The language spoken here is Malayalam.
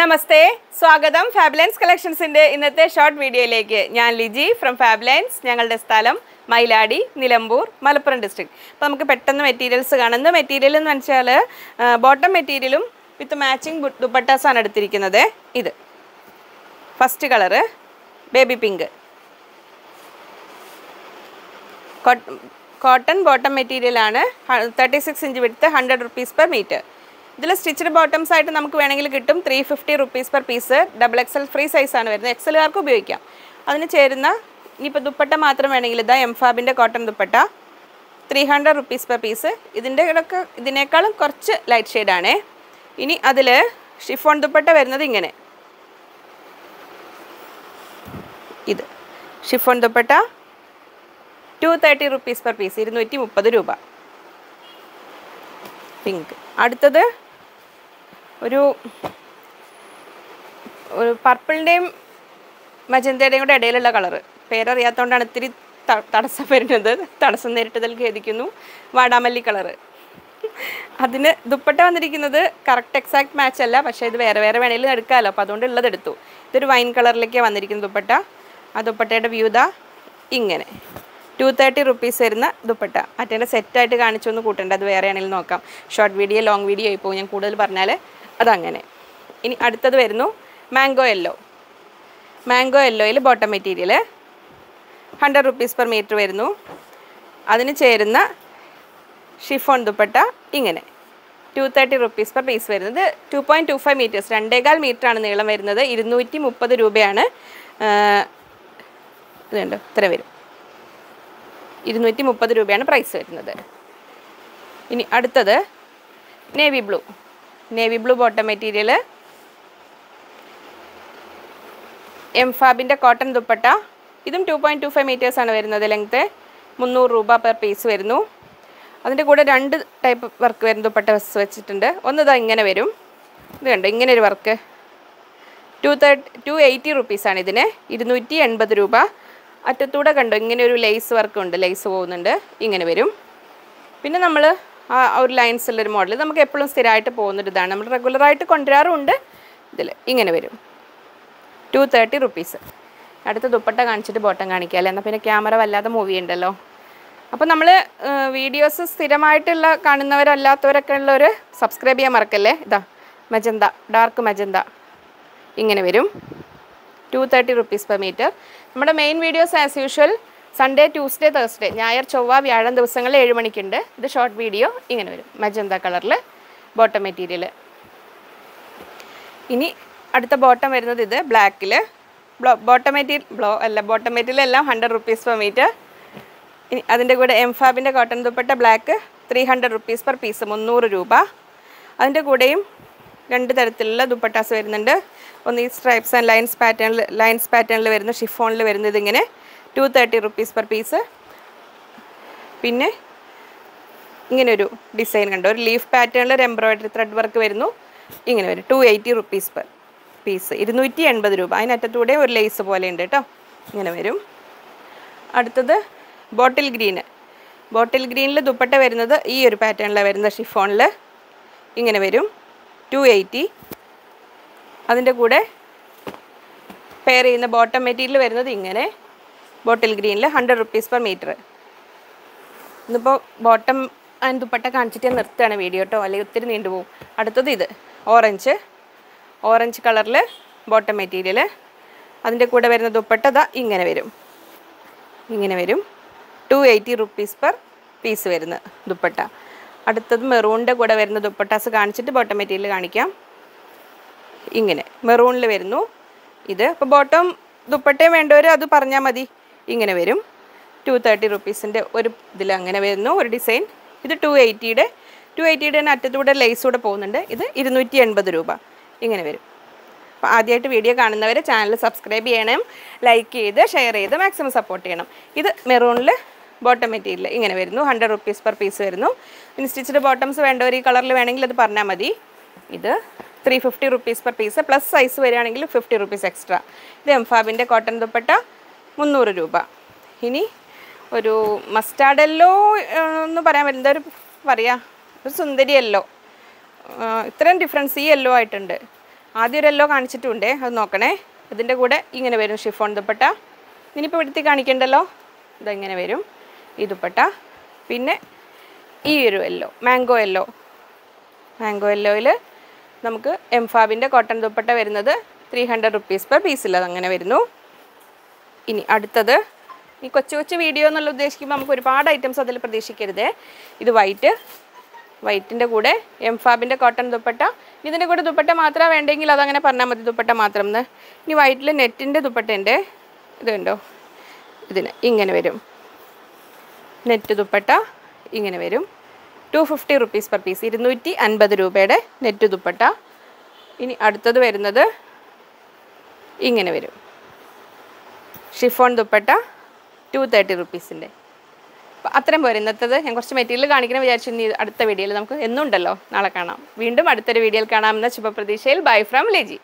നമസ്തേ സ്വാഗതം ഫാബ്ലൻസ് കളക്ഷൻസിന്റെ ഇന്നത്തെ ഷോർട്ട് വീഡിയോയിലേക്ക് ഞാൻ ലിജി ഫ്രം ഫാബ്ലൻസ് ഞങ്ങളുടെ സ്ഥലം മൈലാടി നിലമ്പൂർ മലപ്പുറം ഡിസ്ട്രിക്ട് അപ്പോൾ നമുക്ക് പെട്ടെന്ന് മെറ്റീരിയൽസ് കാണുന്ന മെറ്റീരിയൽ എന്ന് വെച്ചാൽ ബോട്ടം മെറ്റീരിയലും വിത്ത് മാച്ചിങ് ദുപ്പട്ടാസ് ആണ് എടുത്തിരിക്കുന്നത് ഇത് first colour baby pink cotton bottom material ആണ് 36 inch width 100 rupees per meter ഇതിൽ സ്റ്റിച്ചഡ് ബോട്ടംസ് ആയിട്ട് നമുക്ക് വേണമെങ്കിൽ കിട്ടും 350 rupees per piece XXL free size ആണ് വരുന്നത് എക്സലുകാർക്ക് ഉപയോഗിക്കാം അതിന് ചേരുന്ന ഇനിയിപ്പോൾ ദുപ്പട്ട മാത്രം വേണമെങ്കിൽ ഇതാ എംഫാബിൻ്റെ cotton dupatta 300 rupees per piece ഇതിനേക്കാളും കുറച്ച് ലൈറ്റ് ഷെയ്ഡാണേ ഇനി അതിൽ ഷിഫോൺ ദുപ്പട്ട വരുന്നത് ഇങ്ങനെ ഇത് chiffon dupatta 230 rupees per piece 230 രൂപ പിങ്ക് അടുത്തത് ഒരു പർപ്പിളിൻ്റെയും മജന്തയുടെയും കൂടെ ഇടയിലുള്ള കളറ് പേരറിയാത്തതുകൊണ്ടാണ് ഇത്തിരി തടസ്സം വരുന്നത് തടസ്സം നേരിട്ടതിൽ ഖേദിക്കുന്നു വാടാമല്ലി കളറ് അതിന് ദുപ്പട്ട വന്നിരിക്കുന്നത് കറക്റ്റ് എക്സാക്ട് മാച്ച് അല്ല പക്ഷേ ഇത് വേറെ വേറെ വേണമെങ്കിലും എടുക്കാമല്ലോ അപ്പോൾ അതുകൊണ്ട് ഉള്ളത് എടുത്തു ഇതൊരു വൈൻ കളറിലേക്കാണ് വന്നിരിക്കുന്നത് ദുപ്പട്ട ആ ദുപ്പട്ടയുടെ വ്യൂത ഇങ്ങനെ 230 rupees വരുന്ന ദുപ്പട്ട മറ്റേ സെറ്റായിട്ട് കാണിച്ചൊന്ന് കൂട്ടേണ്ട അത് വേറെ ആണെങ്കിലും നോക്കാം ഷോർട്ട് വീഡിയോ ലോങ് വീഡിയോ ആയി പോകും ഞാൻ കൂടുതൽ പറഞ്ഞാൽ അതങ്ങനെ ഇനി അടുത്തത് വരുന്നു മാംഗോ യെല്ലോയിൽ bottom material 100 rupees per meter വരുന്നു അതിന് ചേരുന്ന ഷിഫോൺ ദുപ്പട്ട ഇങ്ങനെ 230 rupees per piece വരുന്നത് 2.25 meters 2.25 മീറ്ററാണ് നീളം വരുന്നത് 230 രൂപയാണ് ഇതുണ്ട് ഇത്ര വരും 230 രൂപയാണ് പ്രൈസ് വരുന്നത് ഇനി അടുത്തത് നേവി ബ്ലൂ ബോട്ടം മെറ്റീരിയൽ എംഫാബിൻ്റെ കോട്ടൺ ദുപ്പട്ട ഇതും 2.25 meters ആണ് വരുന്നത് ലെങ്ത്ത് 300 രൂപ പെർ പീസ് വരുന്നു അതിൻ്റെ കൂടെ രണ്ട് ടൈപ്പ് വർക്ക് വരുന്ന ദുപ്പട്ട വെച്ചിട്ടുണ്ട് ഒന്ന് ഇതാ ഇങ്ങനെ വരും ഇത് കണ്ടോ ഇങ്ങനെ ഒരു വർക്ക് 280 rupees ആണ് ഇതിന് 280 രൂപ അറ്റത്തൂടെ കണ്ടോ ഇങ്ങനെ ഒരു ലേസ് വർക്ക് ഉണ്ട് ലേസ് പോകുന്നുണ്ട് ഇങ്ങനെ വരും പിന്നെ നമ്മൾ ആ ഒരു ലൈൻസുള്ളൊരു മോഡൽ നമുക്ക് എപ്പോഴും സ്ഥിരമായിട്ട് പോകുന്നൊരു ഇതാണ് നമ്മൾ റെഗുലറായിട്ട് കൊണ്ടുവരാറുമുണ്ട് ഇതിൽ ഇങ്ങനെ വരും 230 rupees അടുത്ത ദുപ്പട്ട കാണിച്ചിട്ട് ബോട്ടം കാണിക്കാമല്ലോ എന്നാൽ പിന്നെ ക്യാമറ വല്ലാതെ മൂവ് ചെയ്യണ്ടല്ലോ അപ്പോൾ നമ്മൾ വീഡിയോസ് സ്ഥിരമായിട്ടുള്ള കാണുന്നവരല്ലാത്തവരൊക്കെ ഉള്ളവർ സബ്സ്ക്രൈബ് ചെയ്യാൻ മറക്കല്ലേ ഇതാ മജന്ത ഡാർക്ക് മജന്ത ഇങ്ങനെ വരും 230 rupees per meter നമ്മുടെ main videos as usual Sunday Tuesday Thursday ഞായർ ചൊവ്വ വ്യാഴം ദിവസങ്ങളിൽ 7 മണിക്കുണ്ട് ഇത് ഷോർട്ട് വീഡിയോ ഇങ്ങനെ വരും മജന്ത കളറിൽ ബോട്ടം മെറ്റീരിയൽ ഇനി അടുത്ത ബോട്ടം വരുന്നത് ഇത് ബ്ലാക്കിൽ ബോട്ടം മെറ്റീരിയൽ എല്ലാം 100 rupees per meter ഇനി അതിൻ്റെ കൂടെ എംഫാബിൻ്റെ cotton dupatta black 300 rupees per piece 300 രൂപ അതിൻ്റെ കൂടെയും രണ്ട് തരത്തിലുള്ള ദുപ്പട്ടാസ് വരുന്നുണ്ട് ഒന്ന് ഈ സ്ട്രൈപ്സ് ആൻഡ് ലൈൻസ് പാറ്റേണിൽ വരുന്ന ഷിഫോണിൽ വരുന്നത് ഇങ്ങനെ 230 rupees per piece പിന്നെ ഇങ്ങനെ ഒരു ഡിസൈൻ കണ്ടോ ഒരു ലീഫ് പാറ്റേണിൽ ഒരു എംബ്രോയിഡറി ത്രെഡ് വർക്ക് വരുന്നു ഇങ്ങനെ വരും 280 rupees per piece 280 രൂപ അതിനറ്റത്തൂടെ ഒരു ലേസ് പോലെ ഉണ്ട് കേട്ടോ ഇങ്ങനെ വരും അടുത്തത് ബോട്ടിൽ ഗ്രീനിൽ ദുപ്പട്ട വരുന്നത് ഈ ഒരു പാറ്റേണിലാണ് വരുന്ന ഷിഫോണിൽ ഇങ്ങനെ വരും 280 അതിൻ്റെ കൂടെ പെയർ ചെയ്യുന്ന ബോട്ടം മെറ്റീരിയൽ വരുന്നത് ഇങ്ങനെ ബോട്ടിൽ ഗ്രീനിൽ 100 rupees per meter ഇന്നിപ്പോൾ ബോട്ടം ആൻഡ് ദുപ്പട്ട കാണിച്ചിട്ട് നിർത്തുകയാണ് വീഡിയോ കേട്ടോ അല്ലെങ്കിൽ ഒത്തിരി നീണ്ടുപോകും അടുത്തത് ഇത് ഓറഞ്ച് കളറിൽ ബോട്ടം മെറ്റീരിയൽ അതിൻ്റെ കൂടെ വരുന്ന ദുപ്പട്ട ദാ ഇങ്ങനെ വരും 280 rupees per piece വരുന്ന ദുപ്പട്ട അടുത്തത് മെറൂണിൻ്റെ കൂടെ വരുന്ന ദുപ്പട്ടാസ് കാണിച്ചിട്ട് ബോട്ടം മെറ്റീരിയൽ കാണിക്കാം ഇങ്ങനെ മെറൂണിൽ വരുന്നു ഇത് അപ്പോൾ ബോട്ടം ദുപ്പട്ടയും വേണ്ടവർ അത് പറഞ്ഞാൽ മതി ഇങ്ങനെ വരും 230 rupeesൻ്റെ ഒരു ഇതിൽ അങ്ങനെ വരുന്നു ഒരു ഡിസൈൻ ഇത് 280 തന്നെ അറ്റത്തൂടെ ലേസ് കൂടെ പോകുന്നുണ്ട് ഇത് 280 രൂപ ഇങ്ങനെ വരും അപ്പോൾ ആദ്യമായിട്ട് വീഡിയോ കാണുന്നവർ ചാനൽ സബ്സ്ക്രൈബ് ചെയ്യണം ലൈക്ക് ചെയ്ത് ഷെയർ ചെയ്ത് മാക്സിമം സപ്പോർട്ട് ചെയ്യണം ഇത് മെറൂണിൽ ബോട്ടം മെറ്റീരിയൽ ഇങ്ങനെ വരുന്നു 100 rupees per piece വരുന്നു പിന്നെ സ്റ്റിച്ചഡ് ബോട്ടംസ് വേണ്ടവർ ഈ കളറിൽ വേണമെങ്കിൽ അത് പറഞ്ഞാൽ മതി ഇത് 350 rupees per piece plus size വരികയാണെങ്കിൽ 50 rupees എക്സ്ട്രാ ഇത് എംഫാബിൻ്റെ കോട്ടൺ ദുപ്പട്ട 300 രൂപ ഇനി ഒരു മസ്റ്റാർഡ് യെല്ലോ എന്ന് പറയാൻ പറ്റുന്ന ഒരു സുന്ദരി യെല്ലോ ഇത്രയും ഡിഫറൻസ് ഈ യെല്ലോ ആയിട്ടുണ്ട് ആദ്യം ഒരു യെല്ലോ കാണിച്ചിട്ടുണ്ട്, അത് നോക്കണേ. ഇതിൻ്റെ കൂടെ ഇങ്ങനെ വരും ഷിഫോൺ ദുപ്പട്ട. ഇനിയിപ്പോൾ എടുത്ത് കാണിക്കണ്ടല്ലോ, ഇതെങ്ങനെ വരും ഈ ദുപ്പട്ട. പിന്നെ ഈ ഒരു യെല്ലോ, മാംഗോ യെല്ലോയിൽ നമുക്ക് എംഫാബിൻ്റെ കോട്ടൺ ദുപ്പട്ട വരുന്നത് 300 റുപ്പീസ് പെർ പീസിൽ, അതങ്ങനെ വരുന്നു. ഇനി അടുത്തത്, ഈ കൊച്ചു വീഡിയോ എന്നുള്ള ഉദ്ദേശിക്കുമ്പോൾ നമുക്ക് ഒരുപാട് ഐറ്റംസ് അതിൽ പ്രതീക്ഷിക്കരുത്. ഇത് വൈറ്റിൻ്റെ കൂടെ എംഫാബിൻ്റെ കോട്ടൺ ദുപ്പട്ട. ഇതിൻ്റെ കൂടെ ദുപ്പട്ട മാത്രമേ വേണ്ടെങ്കിൽ അതങ്ങനെ പറഞ്ഞാൽ മതി, ദുപ്പട്ട മാത്രം എന്ന്. ഇനി വൈറ്റിൽ നെറ്റിൻ്റെ ദുപ്പട്ടയുണ്ട്, ഇത് കണ്ടോ, ഇതിന് ഇങ്ങനെ വരും നെറ്റ് ദുപ്പട്ട, ഇങ്ങനെ വരും 250 റുപ്പീസ് പെർ പീസ്, 250 രൂപയുടെ നെറ്റ് ദുപ്പട്ട. ഇനി അടുത്തത് വരുന്നത് ഇങ്ങനെ വരും ഷിഫോൺ ദുപ്പട്ട 230 റുപ്പീസിൻ്റെ. അപ്പോൾ അത്രയും പോരും ഇന്നത്തത്. ഞാൻ കുറച്ച് മെറ്റീരിയൽ കാണിക്കണം വിചാരിച്ചു. ഇനി അടുത്ത വീഡിയോയിൽ നമുക്ക് എന്നുണ്ടല്ലോ, നാളെ കാണാം. വീണ്ടും അടുത്തൊരു വീഡിയോയിൽ കാണാമെന്ന ശുഭപ്രതീക്ഷയിൽ. Bye from Liji.